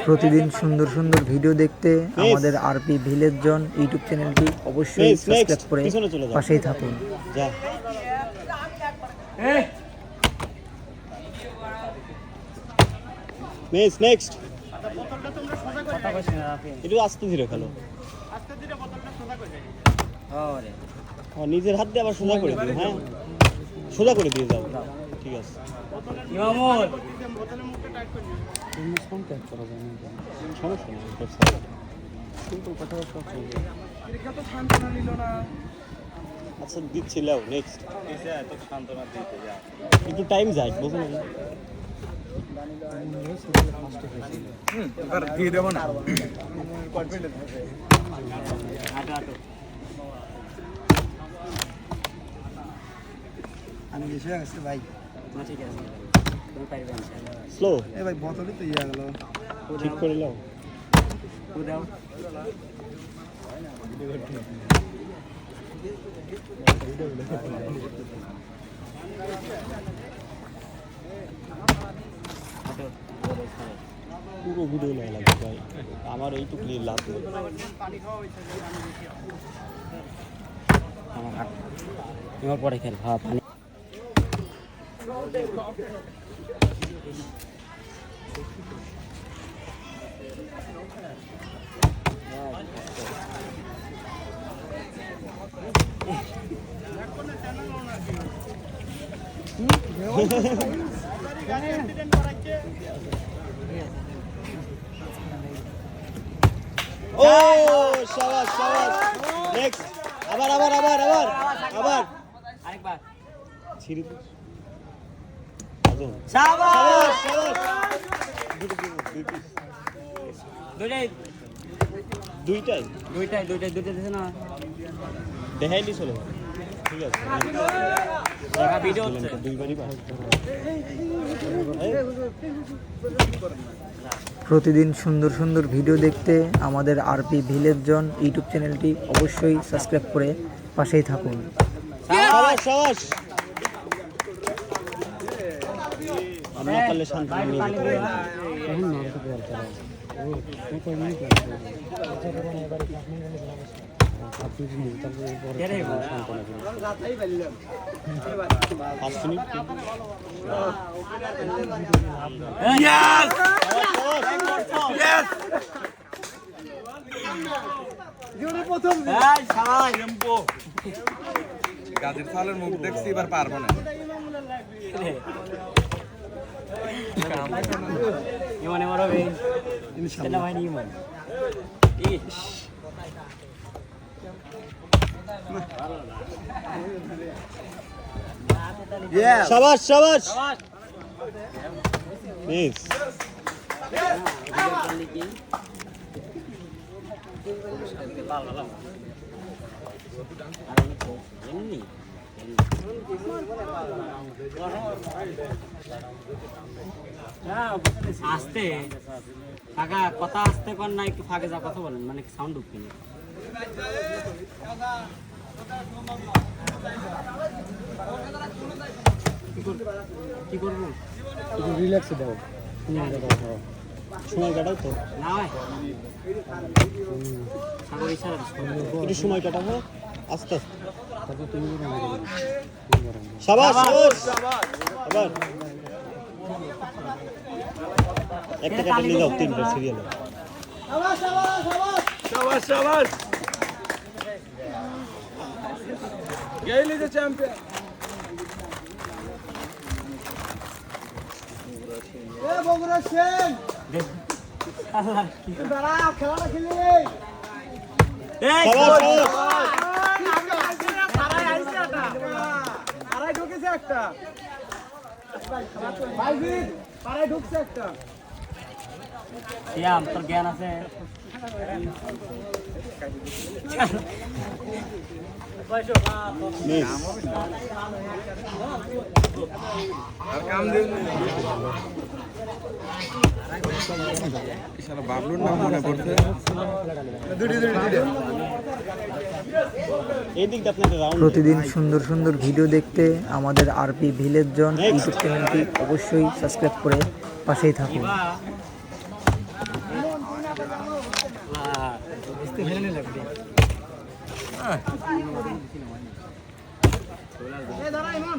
প্রতিদিন সুন্দর সুন্দর ভিডিও দেখতে আমাদের আরপি ভিলেজ জন ইউটিউব চ্যানেলটি অবশ্যই সাবস্ক্রাইব করে পাশেই থাকুন। নেক্সট একটু আস্তে ধীরে খেলো, নিজের হাত দিয়ে আবার সোজা করে দিও। হ্যাঁ, সোজা করে দিয়ে যাও। ঠিক আছে। আচ্ছা দিচ্ছি, লাও নেক্সট। একটু টাইম যায়, বুঝুন দিয়ে দেবো না। আমি বেশি হয়ে গেছে ভাই। ঠিক আছে, তুমি পারবে ইনশাআল্লাহ। স্লো এ ভাই বোতলই তো ইয়া গেল। ঠিক করে লাও। দাও পুরো ভিডিও নাই লাগবে ভাই, আমার এইটুকু নিয়ে লাভ নেই। আমার হাত এবার পরে খেল। হ্যাঁ, পানি ও শাবাশ শাবাশ। নেক্সট, আবার আবার আবার আবার আবার আরেকবার ছিড়ি দাও। শাবাশ। শাবাশ শাবাশ। দুইটাই দুইটাই দিছে না, দেখাইলি চলো। ঠিক আছে, দেখা ভিডিও হচ্ছে। দুইবারই পাস। প্রতিদিন সুন্দর সুন্দর ভিডিও দেখতে আমাদের আরপি ভিলেজ জন ইউটিউব চ্যানেলটি অবশ্যই সাবস্ক্রাইব করে পাশেই থাকুন। শাবাশ শাবাশ। আমরা পারলে শান্ত নিয়ে যেতে পারি। পাঁচ মিনিট। গাছের ছালের মুখ দেখছি, এবার পারবো না। ইমান এবার হবে সেটা হয়নি। ইমান শাবাশ শাবাশ। নেক্সট, আস্তে কাকা কথা আসতে পার না, একটু ফাঁকে যা কথা বলেন, মানে সাউন্ড ঢুকবে না। কি করবো? রিল্যাক্সে দাও। সময় কাটাও তো, না ভাই সাগর ইশারা একটু সময় কাটাবো আস্তে আস্তে। শাবাশ শাবাশ। আবার একটা কাটা নিয়ে যাও, তিনটা সিরিয়াল। শাবাশ শাবাশ। গেইলি যে চ্যাম্পিয়ন। এ বগুড়া সেন দাঁড়া, খেলাটা খেলি। শাবাশ শাবাশ। আড়াই ঢুকেছে একটা, ভাইজিৎ পাড়ায় ঢুকছে একটা। শ্যাম, তোর জ্ঞান আছে? আর কাম দিন বাবলুর নাম মনে পড়ছে। এই দিকটা আপনাদের রাউন্ড। প্রতিদিন সুন্দর সুন্দর ভিডিও দেখতে আমাদের আরপি ভিলেজ জন ইউটিউব চ্যানেলটি অবশ্যই সাবস্ক্রাইব করে পাশেই থাকুন। আসতে ফেলে লাগবে দাঁড়া ইমন